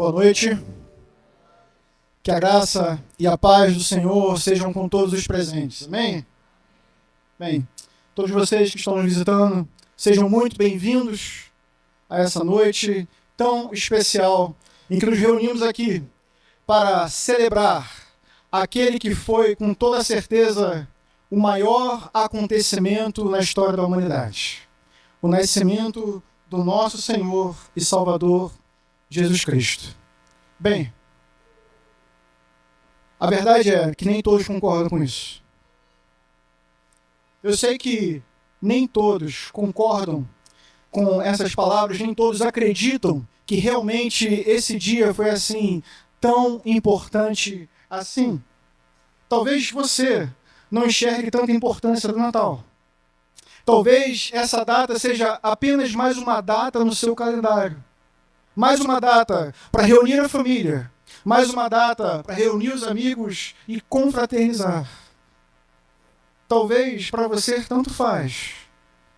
Boa noite. Que a graça e a paz do Senhor sejam com todos os presentes. Amém? Bem, todos vocês que estão nos visitando, sejam muito bem-vindos a essa noite tão especial em que nos reunimos aqui para celebrar aquele que foi, com toda certeza, o maior acontecimento na história da humanidade. O nascimento do nosso Senhor e Salvador, Jesus Cristo. Bem, a verdade é que nem todos concordam com isso. Eu sei que nem todos concordam com essas palavras, nem todos acreditam que realmente esse dia foi assim, tão importante assim. Talvez você não enxergue tanta importância do Natal. Talvez essa data seja apenas mais uma data no seu calendário. Mais uma data para reunir a família. Mais uma data para reunir os amigos e confraternizar. Talvez para você tanto faz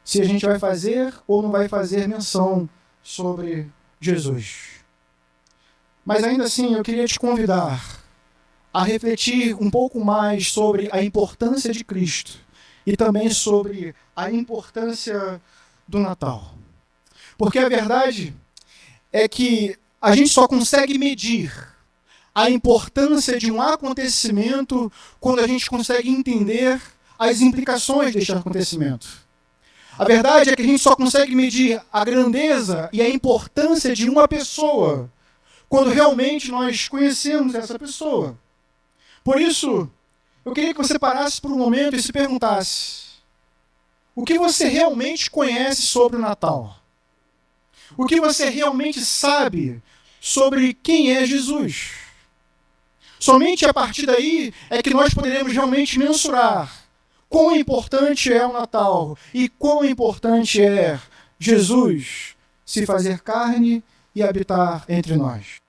se a gente vai fazer ou não vai fazer menção sobre Jesus. Mas ainda assim eu queria te convidar a refletir um pouco mais sobre a importância de Cristo e também sobre a importância do Natal. Porque a verdade é que a gente só consegue medir a importância de um acontecimento quando a gente consegue entender as implicações deste acontecimento. A verdade é que a gente só consegue medir a grandeza e a importância de uma pessoa quando realmente nós conhecemos essa pessoa. Por isso, eu queria que você parasse por um momento e se perguntasse: o que você realmente conhece sobre o Natal? O que você realmente sabe sobre quem é Jesus? Somente a partir daí é que nós poderemos realmente mensurar quão importante é o Natal e quão importante é Jesus se fazer carne e habitar entre nós.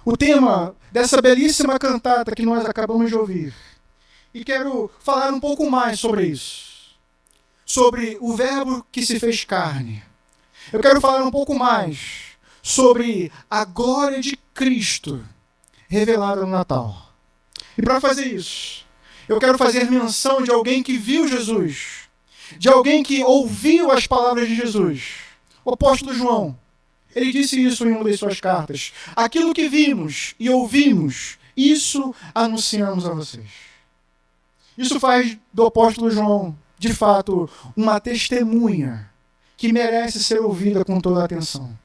O tema dessa belíssima cantata que nós acabamos de ouvir. E quero falar um pouco mais sobre isso. Sobre o verbo que se fez carne. Eu quero falar um pouco mais sobre a glória de Cristo revelada no Natal. E para fazer isso, eu quero fazer menção de alguém que viu Jesus. De alguém que ouviu as palavras de Jesus. O apóstolo João. Ele disse isso em uma das suas cartas. Aquilo que vimos e ouvimos, isso anunciamos a vocês. Isso faz do apóstolo João, de fato, uma testemunha que merece ser ouvida com toda a atenção.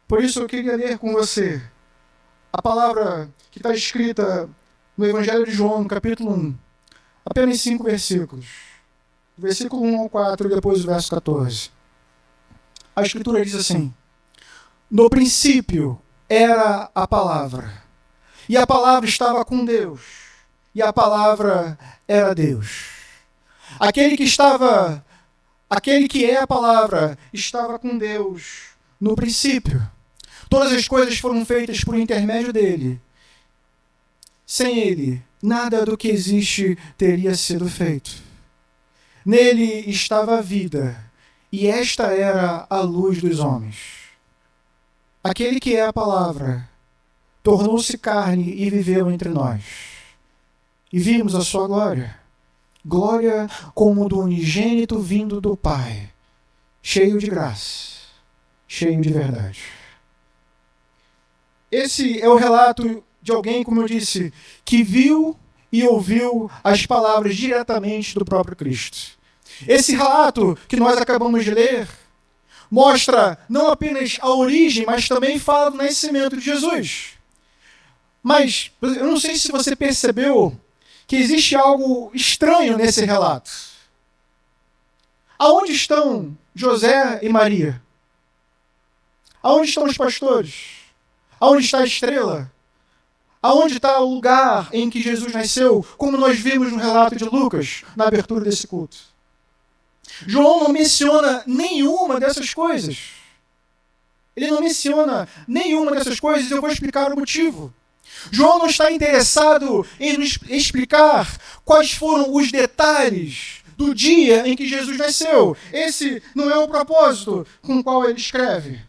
Por isso eu queria ler com você a palavra que está escrita no Evangelho de João, no capítulo 1. Apenas 5 versículos. Versículo 1 ao 4 e depois o verso 14. A Escritura diz assim: no princípio era a palavra, e a palavra estava com Deus, e a palavra era Deus. Aquele que é a palavra estava com Deus no princípio. Todas as coisas foram feitas por intermédio dele. Sem ele, nada do que existe teria sido feito. Nele estava a vida, e esta era a luz dos homens. Aquele que é a palavra tornou-se carne e viveu entre nós. E vimos a sua glória. Glória como do unigênito vindo do Pai, cheio de graça, cheio de verdade. Esse é o relato de alguém, como eu disse, que viu e ouviu as palavras diretamente do próprio Cristo. Esse relato que nós acabamos de ler mostra não apenas a origem, mas também fala do nascimento de Jesus. Mas eu não sei se você percebeu que existe algo estranho nesse relato. Aonde estão José e Maria? Aonde estão os pastores? Aonde está a estrela? Aonde está o lugar em que Jesus nasceu, como nós vimos no relato de Lucas, na abertura desse culto? João não menciona nenhuma dessas coisas. Ele não menciona nenhuma dessas coisas e eu vou explicar o motivo. João não está interessado em nos explicar quais foram os detalhes do dia em que Jesus nasceu. Esse não é o propósito com o qual ele escreve.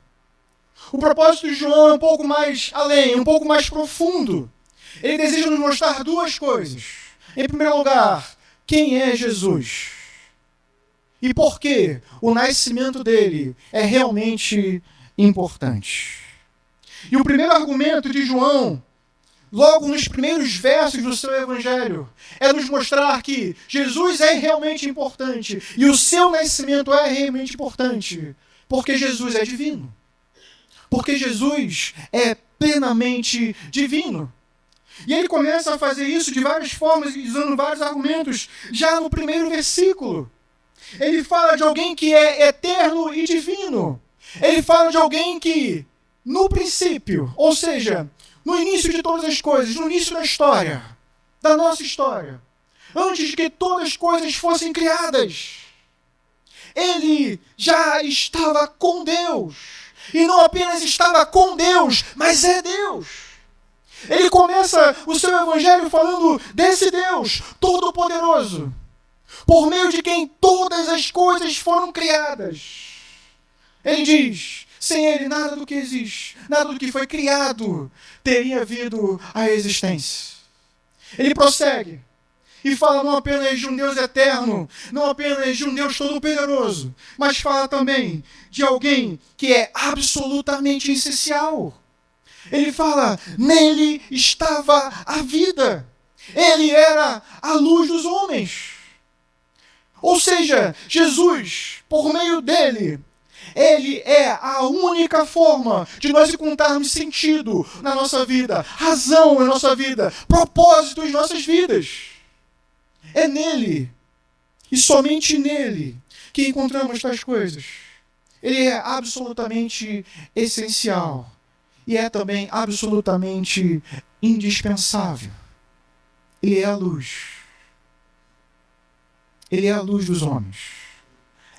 O propósito de João é um pouco mais além, um pouco mais profundo. Ele deseja nos mostrar duas coisas. Em primeiro lugar, quem é Jesus? E por que o nascimento dele é realmente importante. E o primeiro argumento de João, logo nos primeiros versos do seu evangelho, é nos mostrar que Jesus é realmente importante e o seu nascimento é realmente importante, porque Jesus é divino. Porque Jesus é plenamente divino. E ele começa a fazer isso de várias formas, usando vários argumentos, já no primeiro versículo. Ele fala de alguém que é eterno e divino. Ele fala de alguém que, no princípio, ou seja, no início de todas as coisas, no início da história, da nossa história, antes de que todas as coisas fossem criadas, ele já estava com Deus. E não apenas estava com Deus, mas é Deus. Ele começa o seu evangelho falando desse Deus todo-poderoso, por meio de quem todas as coisas foram criadas. Ele diz, sem ele nada do que existe, nada do que foi criado teria vindo à existência. Ele prossegue e fala não apenas de um Deus eterno, não apenas de um Deus todo-poderoso, mas fala também de alguém que é absolutamente essencial. Ele fala, nele estava a vida. Ele era a luz dos homens. Ou seja, Jesus, por meio dele, ele é a única forma de nós encontrarmos sentido na nossa vida, razão na nossa vida, propósito em nossas vidas. É nele, e somente nele, que encontramos tais coisas. Ele é absolutamente essencial e é também absolutamente indispensável. Ele é a luz. Ele é a luz dos homens.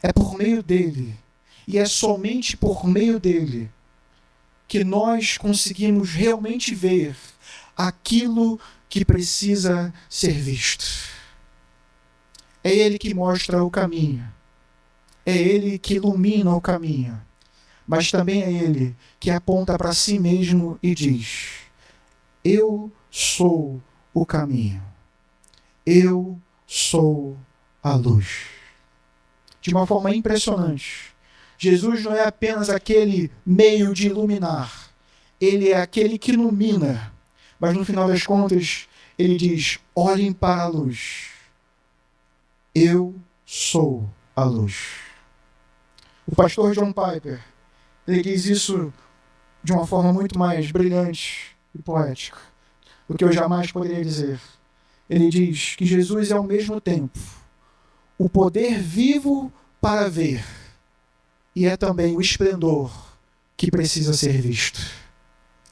É por meio dele, e é somente por meio dele, que nós conseguimos realmente ver aquilo que precisa ser visto. É ele que mostra o caminho. É ele que ilumina o caminho. Mas também é ele que aponta para si mesmo e diz, eu sou o caminho. Eu sou a luz. De uma forma impressionante, Jesus não é apenas aquele meio de iluminar. Ele é aquele que ilumina. Mas no final das contas, ele diz, olhem para a luz. Eu sou a luz. O pastor John Piper, ele diz isso de uma forma muito mais brilhante e poética do que eu jamais poderia dizer. Ele diz que Jesus é ao mesmo tempo o poder vivo para ver e é também o esplendor que precisa ser visto.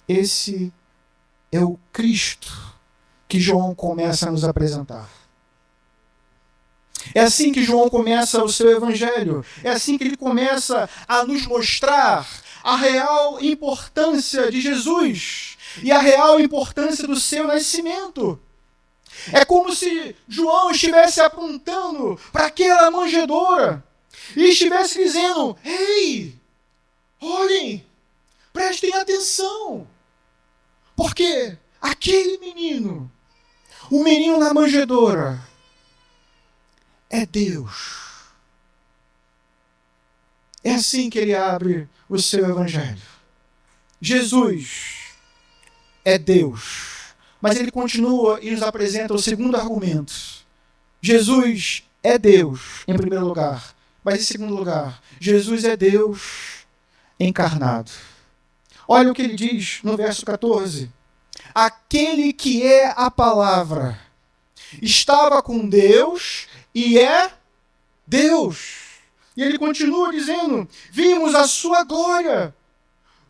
Esse é o Cristo que João começa a nos apresentar. É assim que João começa o seu evangelho. É assim que ele começa a nos mostrar a real importância de Jesus e a real importância do seu nascimento. É como se João estivesse apontando para aquela manjedoura e estivesse dizendo, ei, olhem, prestem atenção, porque aquele menino, o menino na manjedoura, é Deus. É assim que ele abre o seu evangelho. Jesus é Deus. Mas ele continua e nos apresenta o segundo argumento. Jesus é Deus, em primeiro lugar. Mas em segundo lugar, Jesus é Deus encarnado. Olha o que ele diz no verso 14. Aquele que é a palavra estava com Deus e é Deus. E ele continua dizendo, vimos a sua glória,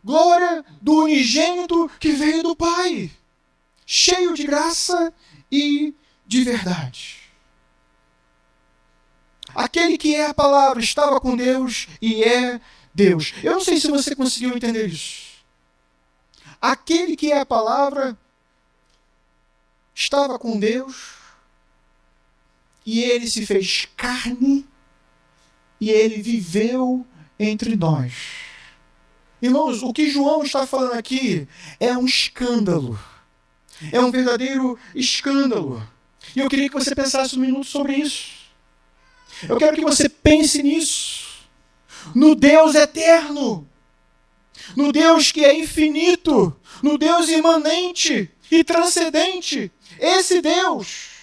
glória do unigênito que veio do Pai, cheio de graça e de verdade. Aquele que é a palavra estava com Deus e é Deus. Eu não sei se você conseguiu entender isso. Aquele que é a palavra estava com Deus e ele se fez carne e ele viveu entre nós. Irmãos, o que João está falando aqui é um escândalo. É um verdadeiro escândalo. E eu queria que você pensasse um minuto sobre isso. Eu quero que você pense nisso. No Deus eterno. No Deus que é infinito. No Deus imanente e transcendente. Esse Deus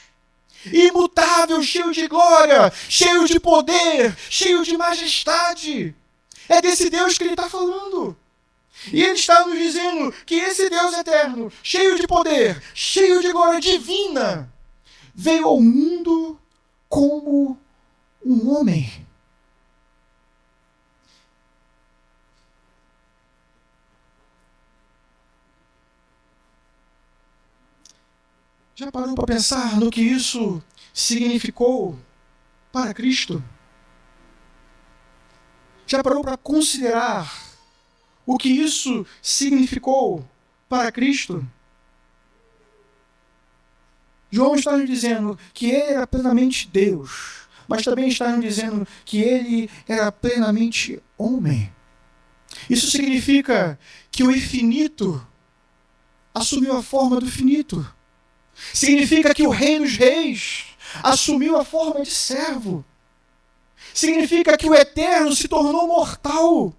imutável, cheio de glória, cheio de poder, cheio de majestade. É desse Deus que ele está falando. E ele está nos dizendo que esse Deus eterno, cheio de poder, cheio de glória divina, veio ao mundo como um homem. Já parou para pensar no que isso significou para Cristo? Já parou para considerar o que isso significou para Cristo? João está nos dizendo que ele era plenamente Deus, mas também está nos dizendo que ele era plenamente homem. Isso significa que o infinito assumiu a forma do finito. Significa que o Rei dos Reis assumiu a forma de servo. Significa que o Eterno se tornou mortal.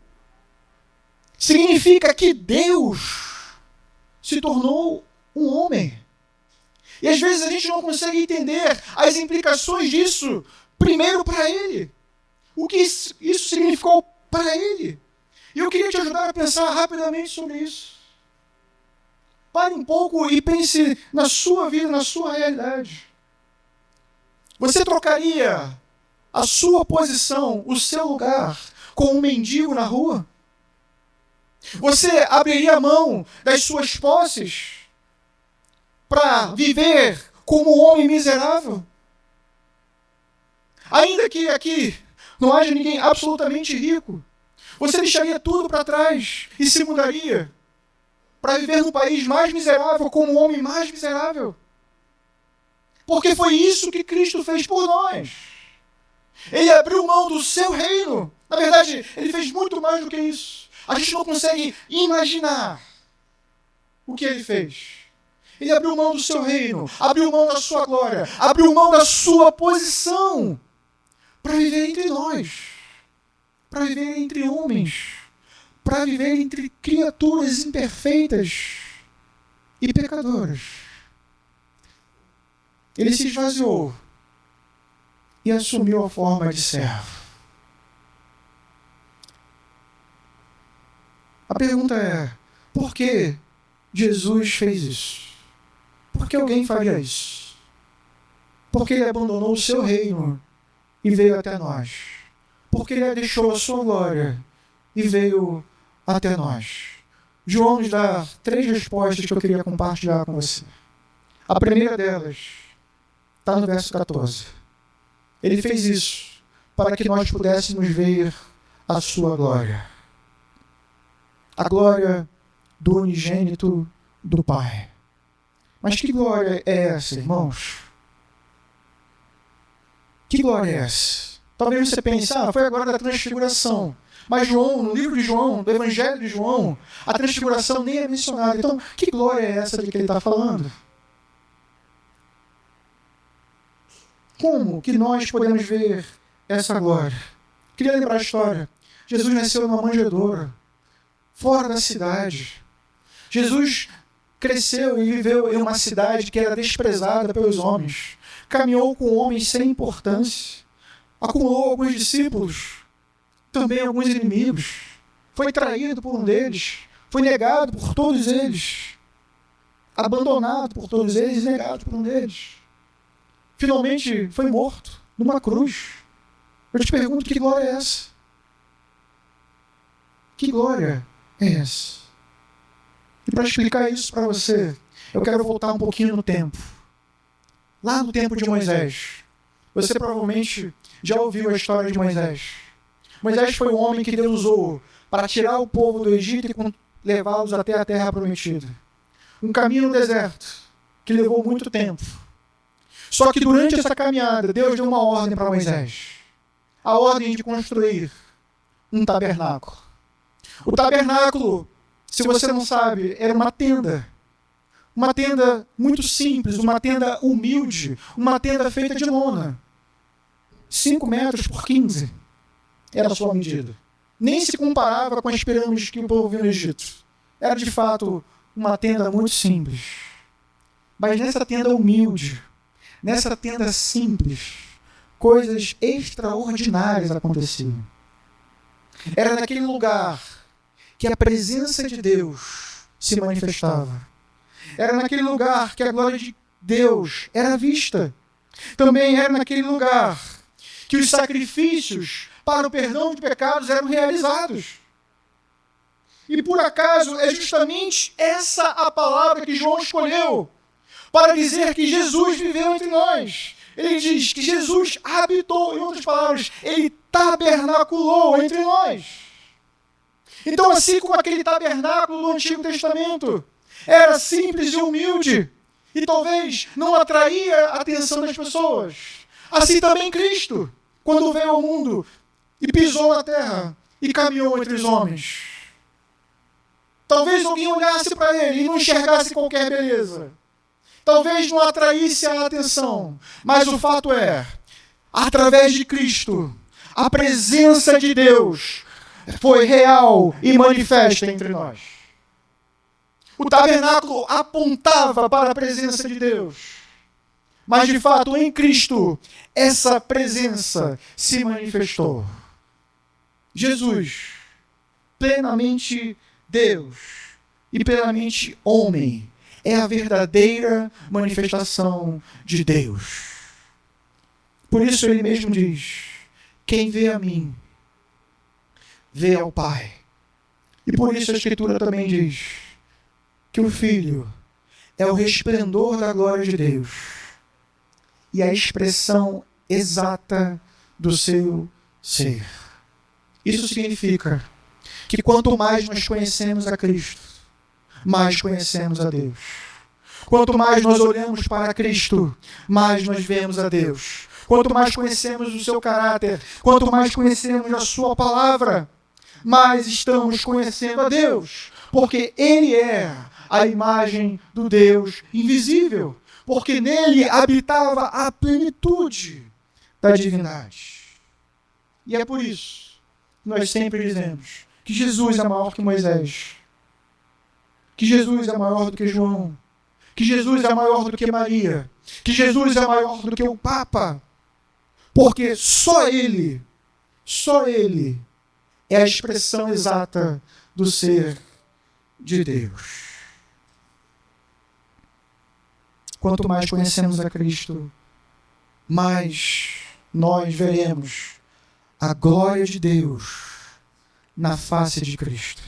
Significa que Deus se tornou um homem. E às vezes a gente não consegue entender as implicações disso, primeiro para ele. O que isso significou para ele. E eu queria te ajudar a pensar rapidamente sobre isso. Pare um pouco e pense na sua vida, na sua realidade. Você trocaria a sua posição, o seu lugar, com um mendigo na rua? Você abriria a mão das suas posses para viver como um homem miserável? Ainda que aqui não haja ninguém absolutamente rico, você deixaria tudo para trás e se mudaria para viver no país mais miserável, como o homem mais miserável? Porque foi isso que Cristo fez por nós. Ele abriu mão do seu reino. Na verdade, ele fez muito mais do que isso. A gente não consegue imaginar o que ele fez. Ele abriu mão do seu reino, abriu mão da sua glória, abriu mão da sua posição para viver entre nós, para viver entre homens, para viver entre criaturas imperfeitas e pecadoras. Ele se esvaziou e assumiu a forma de servo. A pergunta é, por que Jesus fez isso? Por que alguém faria isso? Porque ele abandonou o seu reino e veio até nós. Porque ele deixou a sua glória e veio até nós. João nos dá 3 respostas que eu queria compartilhar com você. A primeira delas está no verso 14. Ele fez isso para que nós pudéssemos ver a sua glória. A glória do unigênito do Pai. Mas que glória é essa, irmãos? Que glória é essa? Talvez você pense, foi agora da transfiguração. Mas João, no livro de João, do Evangelho de João, a transfiguração nem é mencionada. Então, que glória é essa de que ele está falando? Como que nós podemos ver essa glória? Queria lembrar a história. Jesus nasceu numa manjedoura, fora da cidade. Jesus cresceu e viveu em uma cidade que era desprezada pelos homens. Caminhou com homens sem importância. Acumulou alguns discípulos, também alguns inimigos. Foi traído por um deles. Foi negado por todos eles. Abandonado por todos eles e negado por um deles. Finalmente foi morto numa cruz. Eu te pergunto, que glória é essa? Que glória é essa? E para explicar isso para você, eu quero voltar um pouquinho no tempo. Lá no tempo de Moisés. Você provavelmente já ouviu a história de Moisés. Moisés foi o homem que Deus usou para tirar o povo do Egito e levá-los até a terra prometida. Um caminho no deserto que levou muito tempo. Só que durante essa caminhada, Deus deu uma ordem para Moisés. A ordem de construir um tabernáculo. O tabernáculo, se você não sabe, era uma tenda. Uma tenda muito simples, uma tenda humilde, uma tenda feita de lona. 5 metros por 15 era a sua medida. Nem se comparava com as pirâmides que o povo viu no Egito. Era de fato uma tenda muito simples. Mas nessa tenda humilde, nessa tenda simples, coisas extraordinárias aconteciam. Era naquele lugar que a presença de Deus se manifestava. Era naquele lugar que a glória de Deus era vista. Também era naquele lugar que os sacrifícios para o perdão de pecados eram realizados. E por acaso é justamente essa a palavra que João escolheu para dizer que Jesus viveu entre nós. Ele diz que Jesus habitou, em outras palavras, ele tabernaculou entre nós. Então, assim como aquele tabernáculo do Antigo Testamento era simples e humilde, e talvez não atraía a atenção das pessoas, assim também Cristo, quando veio ao mundo e pisou na terra e caminhou entre os homens. Talvez alguém olhasse para ele e não enxergasse qualquer beleza. Talvez não atraísse a atenção. Mas o fato é, através de Cristo, a presença de Deus foi real e manifesta entre nós. O tabernáculo apontava para a presença de Deus. Mas, de fato, em Cristo, essa presença se manifestou. Jesus, plenamente Deus e plenamente homem, é a verdadeira manifestação de Deus. Por isso ele mesmo diz: quem vê a mim, vê ao Pai. E por isso a Escritura também diz que o Filho é o resplendor da glória de Deus e a expressão exata do seu ser. Isso significa que quanto mais nós conhecemos a Cristo, mais conhecemos a Deus. Quanto mais nós olhamos para Cristo, mais nós vemos a Deus. Quanto mais conhecemos o seu caráter, quanto mais conhecemos a sua palavra, mais estamos conhecendo a Deus. Porque Ele é a imagem do Deus invisível. Porque nele habitava a plenitude da divindade. E é por isso que nós sempre dizemos que Jesus é maior que Moisés, que Jesus é maior do que João, que Jesus é maior do que Maria, que Jesus é maior do que o Papa, porque só Ele é a expressão exata do ser de Deus. Quanto mais conhecemos a Cristo, mais nós veremos a glória de Deus na face de Cristo.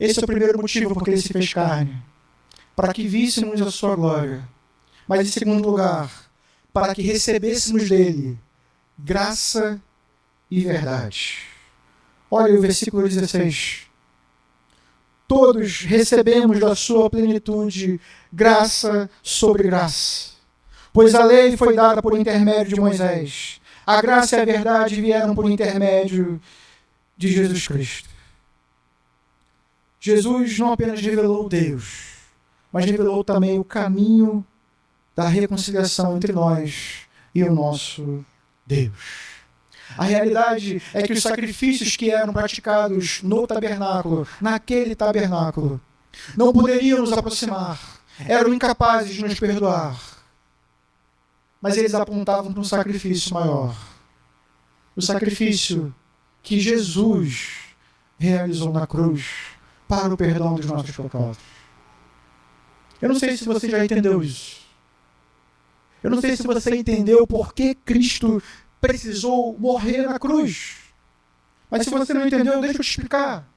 Esse é o primeiro motivo porque ele se fez carne, para que víssemos a sua glória. Mas em segundo lugar, para que recebêssemos dele graça e verdade. Olha o versículo 16. Todos recebemos da sua plenitude graça sobre graça. Pois a lei foi dada por intermédio de Moisés. A graça e a verdade vieram por intermédio de Jesus Cristo. Jesus não apenas revelou Deus, mas revelou também o caminho da reconciliação entre nós e o nosso Deus. A realidade é que os sacrifícios que eram praticados no tabernáculo, naquele tabernáculo, não poderiam nos aproximar, eram incapazes de nos perdoar. Mas eles apontavam para um sacrifício maior. O sacrifício que Jesus realizou na cruz para o perdão dos nossos pecados. Eu não sei se você já entendeu isso. Eu não sei se você entendeu por que Cristo precisou morrer na cruz. Mas se você não entendeu, deixa eu te explicar.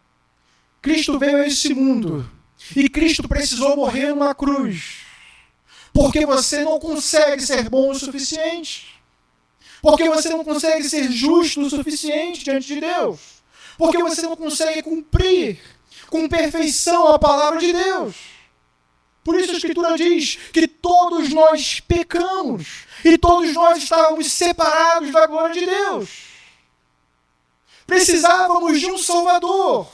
Cristo veio a esse mundo e Cristo precisou morrer numa cruz. Porque você não consegue ser bom o suficiente. Porque você não consegue ser justo o suficiente diante de Deus. Porque você não consegue cumprir com perfeição a palavra de Deus. Por isso a Escritura diz que todos nós pecamos e todos nós estávamos separados da glória de Deus. Precisávamos de um Salvador.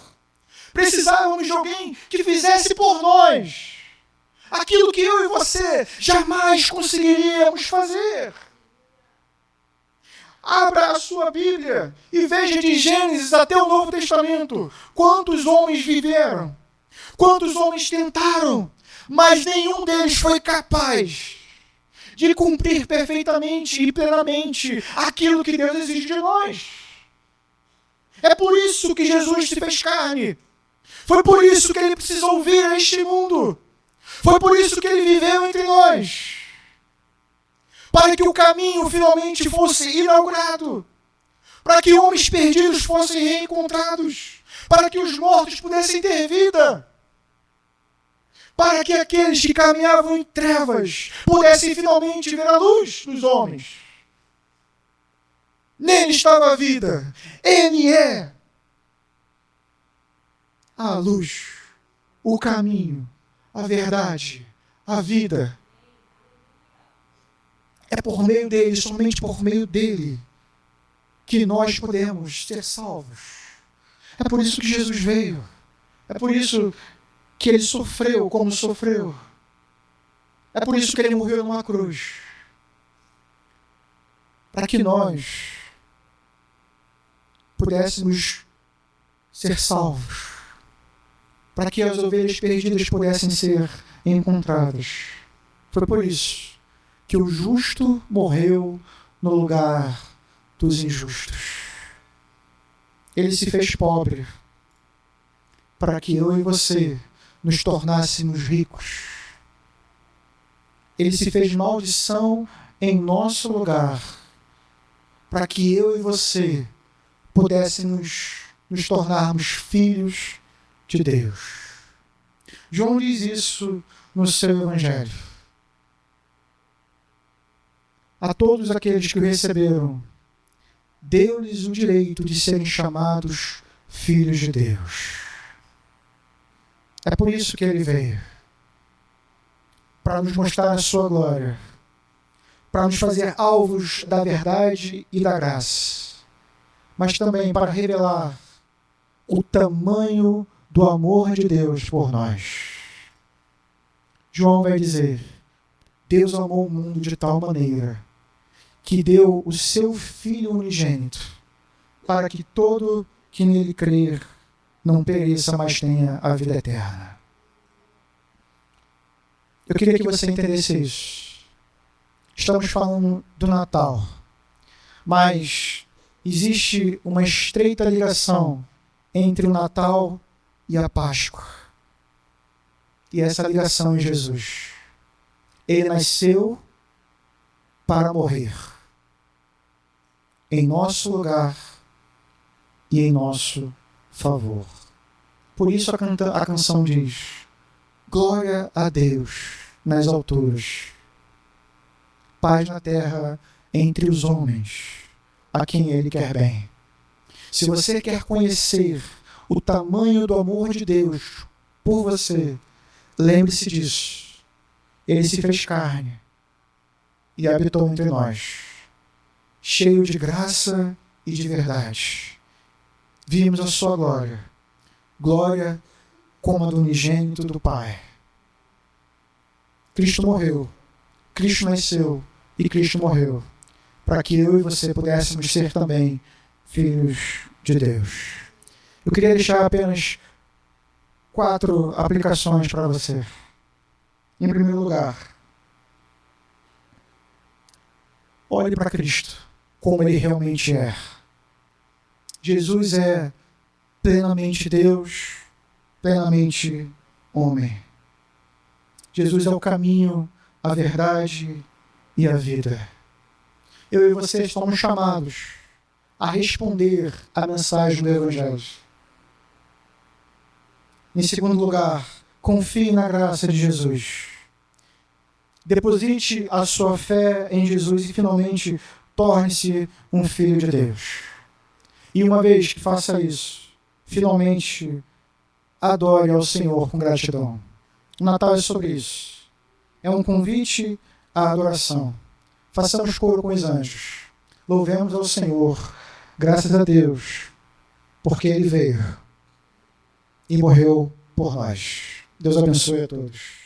Precisávamos de alguém que fizesse por nós aquilo que eu e você jamais conseguiríamos fazer. Abra a sua Bíblia e veja de Gênesis até o Novo Testamento quantos homens viveram, quantos homens tentaram, mas nenhum deles foi capaz de cumprir perfeitamente e plenamente aquilo que Deus exige de nós. É por isso que Jesus se fez carne. Foi por isso que ele precisou vir a este mundo. Foi por isso que ele viveu entre nós. Para que o caminho finalmente fosse inaugurado. Para que homens perdidos fossem reencontrados. Para que os mortos pudessem ter vida. Para que aqueles que caminhavam em trevas pudessem finalmente ver a luz dos homens. Nele estava a vida. Ele é a luz, o caminho, a verdade, a vida. É por meio dele, somente por meio dele, que nós podemos ser salvos. É por isso que Jesus veio. É por isso que ele sofreu como sofreu. É por isso que ele morreu numa cruz. Para que nós pudéssemos ser salvos. Para que as ovelhas perdidas pudessem ser encontradas. Foi por isso que o justo morreu no lugar dos injustos. Ele se fez pobre para que eu e você nos tornássemos ricos. Ele se fez maldição em nosso lugar para que eu e você pudéssemos nos tornarmos filhos de Deus. João diz isso no seu Evangelho. A todos aqueles que o receberam, deu-lhes o direito de serem chamados filhos de Deus. É por isso que ele veio. Para nos mostrar a sua glória. Para nos fazer alvos da verdade e da graça. Mas também para revelar o tamanho do amor de Deus por nós. João vai dizer: Deus amou o mundo de tal maneira que deu o seu Filho unigênito, para que todo que nele crer não pereça, mas tenha a vida eterna. Eu queria que você entendesse isso. Estamos falando do Natal, mas existe uma estreita ligação entre o Natal e a Páscoa. E essa ligação é Jesus. Ele nasceu para morrer em nosso lugar e em nosso favor. Por isso a canção diz: glória a Deus nas alturas, paz na terra entre os homens, a quem Ele quer bem. Se você quer conhecer o tamanho do amor de Deus por você, lembre-se disso. Ele se fez carne e habitou entre nós, cheio de graça e de verdade. Vimos a sua glória, glória como a do unigênito do Pai. Cristo morreu, Cristo nasceu e Cristo morreu, para que eu e você pudéssemos ser também filhos de Deus. Eu queria deixar apenas 4 aplicações para você. Em primeiro lugar, olhe para Cristo como Ele realmente é. Jesus é plenamente Deus, plenamente homem. Jesus é o caminho, a verdade e a vida. Eu e você somos chamados a responder à mensagem do Evangelho. Em segundo lugar, confie na graça de Jesus. Deposite a sua fé em Jesus e finalmente torne-se um filho de Deus. E uma vez que faça isso, finalmente adore ao Senhor com gratidão. O Natal é sobre isso. É um convite à adoração. Façamos coro com os anjos. Louvemos ao Senhor. Graças a Deus. porque Ele veio e morreu por nós. Deus abençoe a todos.